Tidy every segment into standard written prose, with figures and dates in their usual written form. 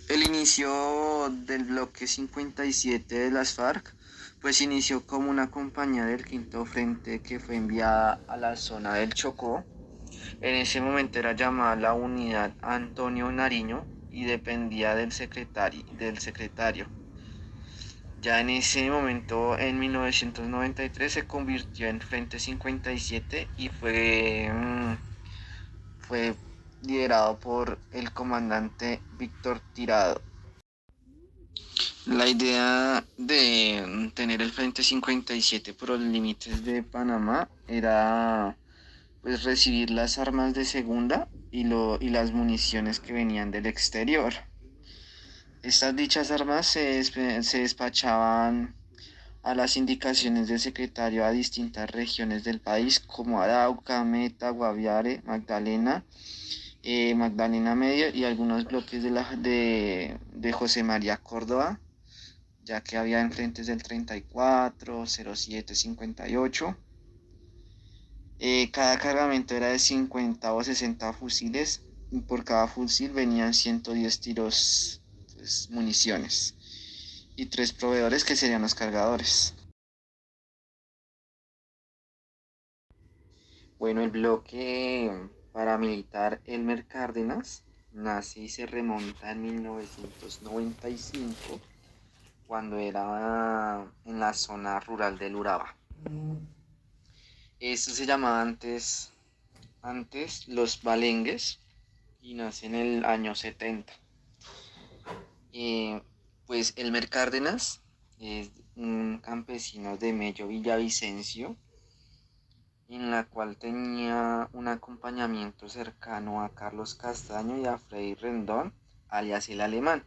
El inicio del bloque 57 de las FARC, pues inició como una compañía del Quinto Frente que fue enviada a la zona del Chocó. En ese momento era llamada la Unidad Antonio Nariño y dependía del secretario. Ya en ese momento, en 1993, se convirtió en Frente 57 y fue liderado por el comandante Víctor Tirado. La idea de tener el Frente 57 por los límites de Panamá era pues recibir las armas de segunda y las municiones que venían del exterior. Estas dichas armas se despachaban a las indicaciones del secretario a distintas regiones del país como Arauca, Meta, Guaviare, Magdalena Medio y algunos bloques de José María Córdoba, ya que había enfrentes del 34, 07, 58. Cada cargamento era de 50 o 60 fusiles y por cada fusil venían 110 tiros, pues, municiones y tres proveedores que serían los cargadores. Bueno, el bloque paramilitar Elmer Cárdenas nace y se remonta en 1995 cuando era en la zona rural del Urabá. Esto se llamaba antes los Balengues y nace en el año 70. Eh, pues Elmer Cárdenas es un campesino de Mello Villavicencio, en la cual tenía un acompañamiento cercano a Carlos Castaño y a Freddy Rendón, alias el Alemán.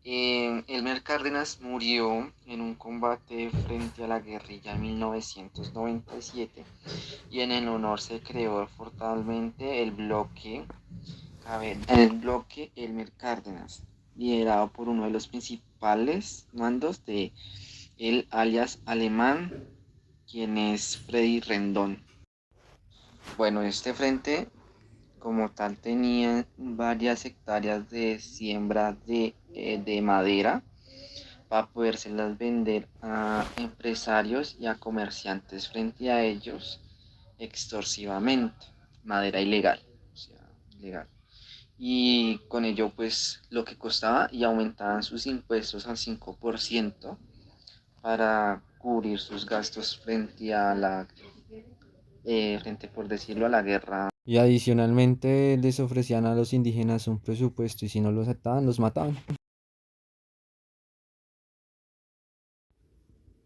Elmer Cárdenas murió en un combate frente a la guerrilla en 1997 y en el honor se creó formalmente el bloque Elmer Cárdenas, liderado por uno de los principales mandos de el alias Alemán, quien es Freddy Rendón. Bueno, este frente como tal tenía varias hectáreas de siembra de madera para podérselas vender a empresarios y a comerciantes frente a ellos extorsivamente, madera ilegal, o sea, ilegal. Y con ello pues lo que costaba y aumentaban sus impuestos al 5% para cubrir sus gastos frente por decirlo a la guerra. Y adicionalmente les ofrecían a los indígenas un presupuesto y si no lo aceptaban, los mataban.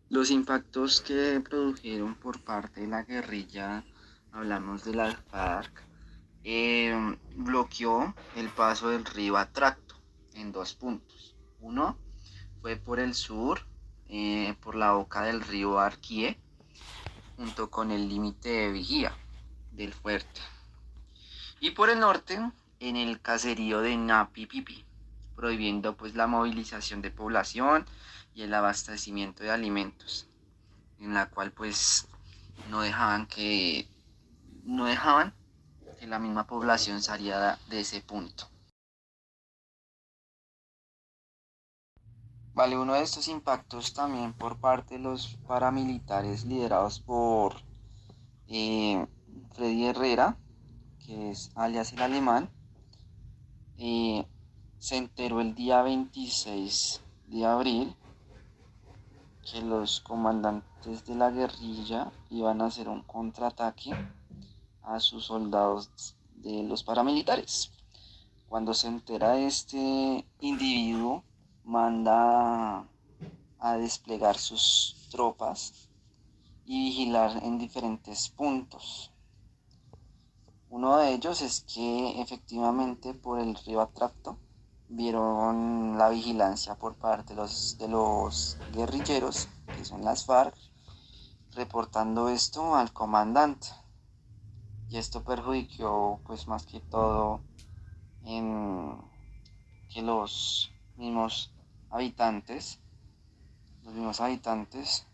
Los impactos que produjeron por parte de la guerrilla, hablamos de la FARC, bloqueó el paso del río Atracto en dos puntos. Uno fue por el sur, por la boca del río Arquie, junto con el límite de Vigía del fuerte. Y por el norte, en el caserío de Napi Pipi, prohibiendo pues la movilización de población y el abastecimiento de alimentos, en la cual pues no dejaban que no dejaban que la misma población saliera de ese punto. Vale, uno de estos impactos también por parte de los paramilitares liderados por eh, Freddy Herrera, que es alias el Alemán, eh, se enteró el día 26 de abril que los comandantes de la guerrilla iban a hacer un contraataque a sus soldados de los paramilitares. Cuando se entera este individuo, manda a desplegar sus tropas y vigilar en diferentes puntos. Uno de ellos es que efectivamente por el río Atracto vieron la vigilancia por parte de los guerrilleros, que son las FARC, reportando esto al comandante. Y esto perjudicó pues más que todo en que habitantes, los mismos habitantes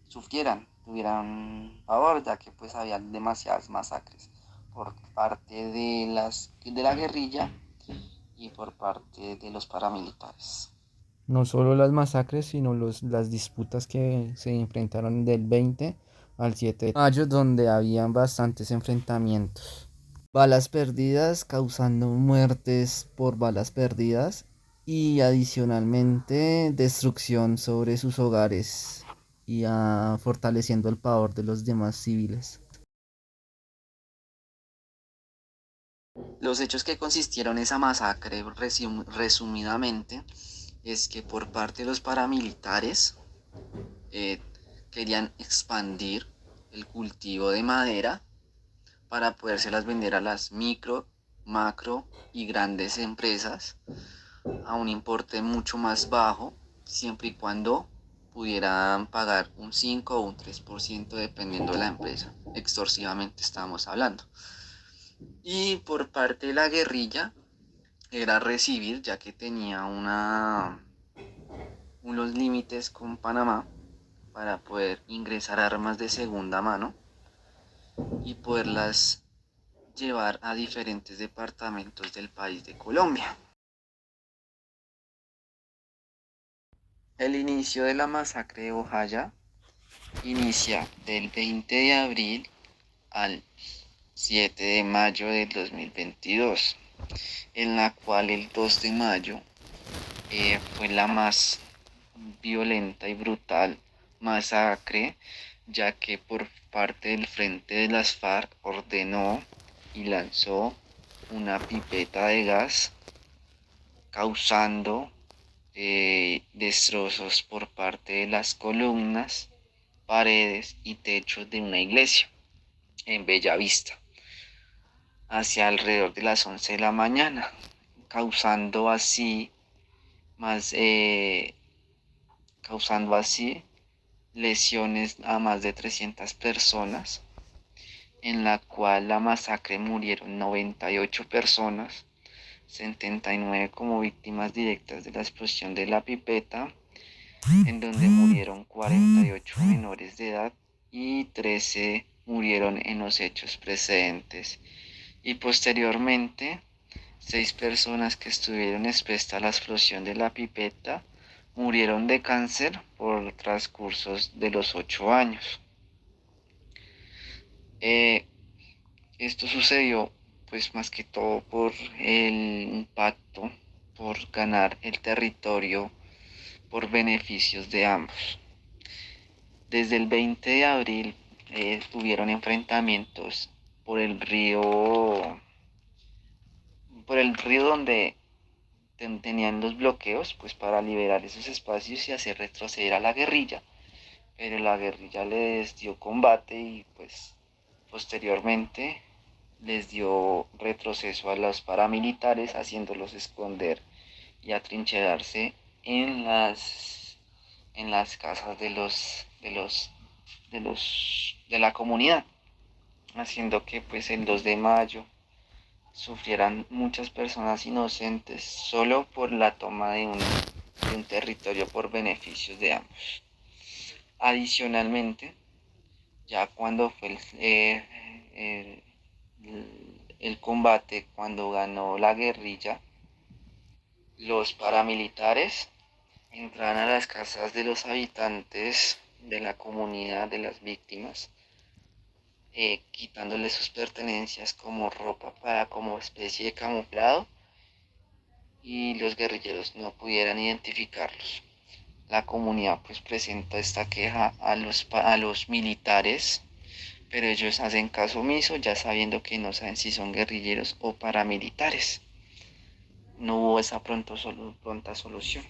tuvieran pavor, ya que pues había demasiadas masacres por parte de la guerrilla y por parte de los paramilitares. No solo las masacres, sino las disputas que se enfrentaron del 20 al 7 de mayo, donde habían bastantes enfrentamientos. Balas perdidas causando muertes por balas perdidas y adicionalmente destrucción sobre sus hogares y fortaleciendo el pavor de los demás civiles. Los hechos que consistieron esa masacre, resumidamente, es que por parte de los paramilitares eh, querían expandir el cultivo de madera para podérselas vender a las micro, macro y grandes empresas a un importe mucho más bajo, siempre y cuando pudieran pagar un 5 o un 3% dependiendo de la empresa. Extorsivamente estamos hablando. Y por parte de la guerrilla era recibir, ya que tenía unos límites con Panamá para poder ingresar armas de segunda mano y poderlas llevar a diferentes departamentos del país de Colombia. El inicio de la masacre de Ojaya inicia del 20 de abril al 7 de mayo del 2022, en la cual el 2 de mayo fue la más violenta y brutal masacre, ya que por parte del Frente de las FARC ordenó y lanzó una pipeta de gas causando destrozos por parte de las columnas, paredes y techos de una iglesia en Bellavista hacia alrededor de las 11 de la mañana, causando así más causando así lesiones a más de 300 personas, en la cual la masacre murieron 98 personas, 79 como víctimas directas de la explosión de la pipeta, en donde murieron 48 menores de edad y 13 murieron en los hechos precedentes. Y posteriormente, 6 personas que estuvieron expuestas a la explosión de la pipeta murieron de cáncer por transcursos de los 8 años. Eh, Esto sucedió pues más que todo por el impacto, por ganar el territorio, por beneficios de ambos. Desde el 20 de abril hubieron enfrentamientos por el río, por el río donde tenían los bloqueos pues para liberar esos espacios y hacer retroceder a la guerrilla, pero la guerrilla les dio combate y pues posteriormente les dio retroceso a los paramilitares, haciéndolos esconder y atrincherarse en las casas de la comunidad, haciendo que pues el 2 de mayo sufrieran muchas personas inocentes solo por la toma de un territorio por beneficios de ambos. Adicionalmente, ya cuando fue el combate, cuando ganó la guerrilla, los paramilitares entraron a las casas de los habitantes de la comunidad de las víctimas, quitándoles sus pertenencias como ropa para como especie de camuflado y los guerrilleros no pudieran identificarlos. La comunidad pues presenta esta queja a los militares, pero ellos hacen caso omiso ya sabiendo que no saben si son guerrilleros o paramilitares. No hubo esa pronta solución.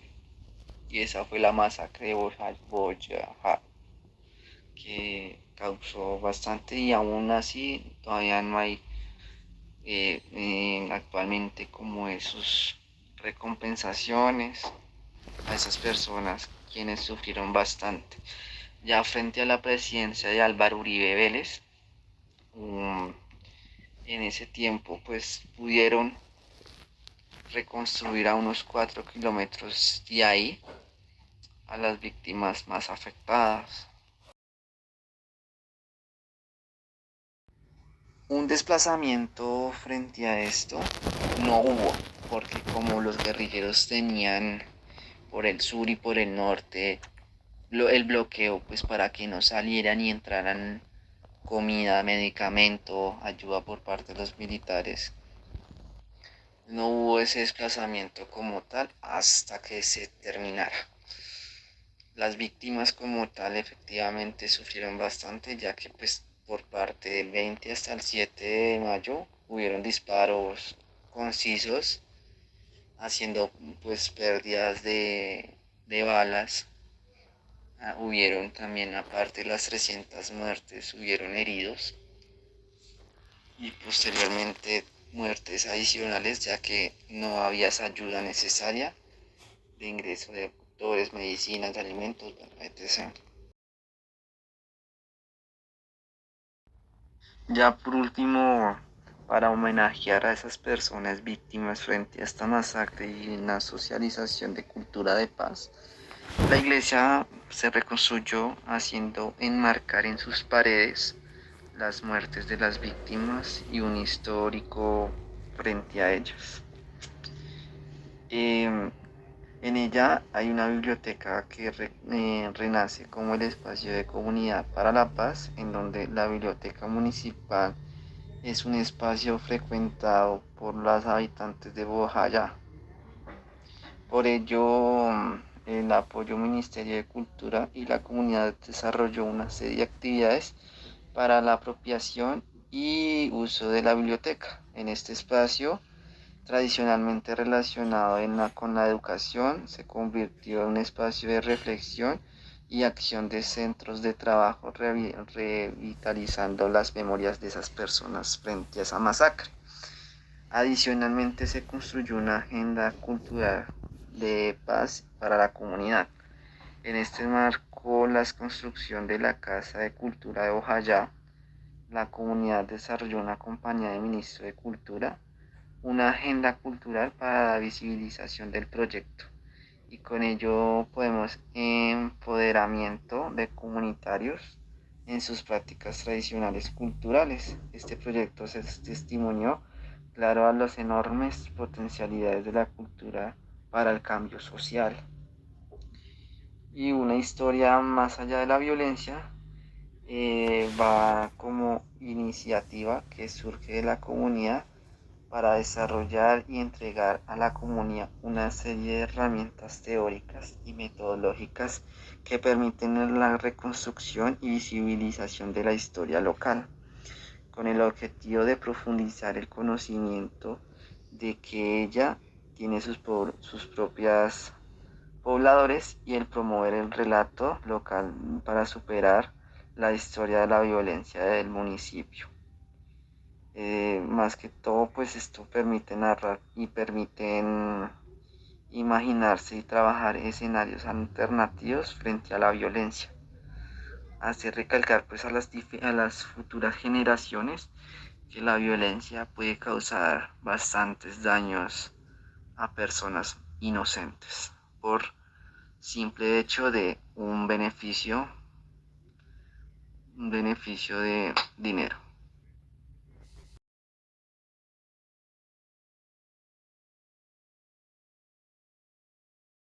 Y esa fue la masacre de Boyajá, que causó bastante y aún así todavía no hay actualmente como esos recompensaciones a esas personas quienes sufrieron bastante. Ya frente a la presidencia de Álvaro Uribe Vélez, en ese tiempo pues pudieron reconstruir a unos 4 kilómetros de ahí a las víctimas más afectadas. Un desplazamiento frente a esto no hubo, porque como los guerrilleros tenían por el sur y por el norte el bloqueo, pues para que no salieran y entraran comida, medicamento, ayuda por parte de los militares. No hubo ese desplazamiento como tal hasta que se terminara. Las víctimas como tal efectivamente sufrieron bastante, ya que pues por parte del 20 hasta el 7 de mayo hubieron disparos concisos, haciendo pues pérdidas de balas. Hubieron también, aparte de las 300 muertes, hubieron heridos y posteriormente muertes adicionales, ya que no había esa ayuda necesaria de ingreso de doctores, medicinas, alimentos, bueno, etc. Ya por último, para homenajear a esas personas víctimas frente a esta masacre y una socialización de cultura de paz, la iglesia se reconstruyó haciendo enmarcar en sus paredes las muertes de las víctimas y un histórico frente a ellas. Eh, en ella hay una biblioteca que renace como el espacio de comunidad para la paz, en donde la biblioteca municipal es un espacio frecuentado por los habitantes de Bojayá. Por ello, el apoyo Ministerio de Cultura y la comunidad desarrolló una serie de actividades para la apropiación y uso de la biblioteca. En este espacio, tradicionalmente relacionado con la educación, se convirtió en un espacio de reflexión y acción de centros de trabajo, revitalizando las memorias de esas personas frente a esa masacre. Adicionalmente, se construyó una agenda cultural de paz para la comunidad. En este marco, la construcción de la Casa de Cultura de Ojayá, la comunidad desarrolló una compañía de ministro de Cultura, una agenda cultural para la visibilización del proyecto. Y con ello podemos empoderamiento de comunitarios en sus prácticas tradicionales culturales. Este proyecto se testimonió claro a las enormes potencialidades de la cultura para el cambio social. Y una historia más allá de la violencia va como iniciativa que surge de la comunidad para desarrollar y entregar a la comunidad una serie de herramientas teóricas y metodológicas que permiten la reconstrucción y visibilización de la historia local, con el objetivo de profundizar el conocimiento de que ella tiene sus propias pobladores y el promover el relato local para superar la historia de la violencia del municipio. Más que todo, pues esto permite narrar y permiten imaginarse y trabajar escenarios alternativos frente a la violencia. Hace recalcar pues a las futuras generaciones que la violencia puede causar bastantes daños a personas inocentes por simple hecho de un beneficio de dinero.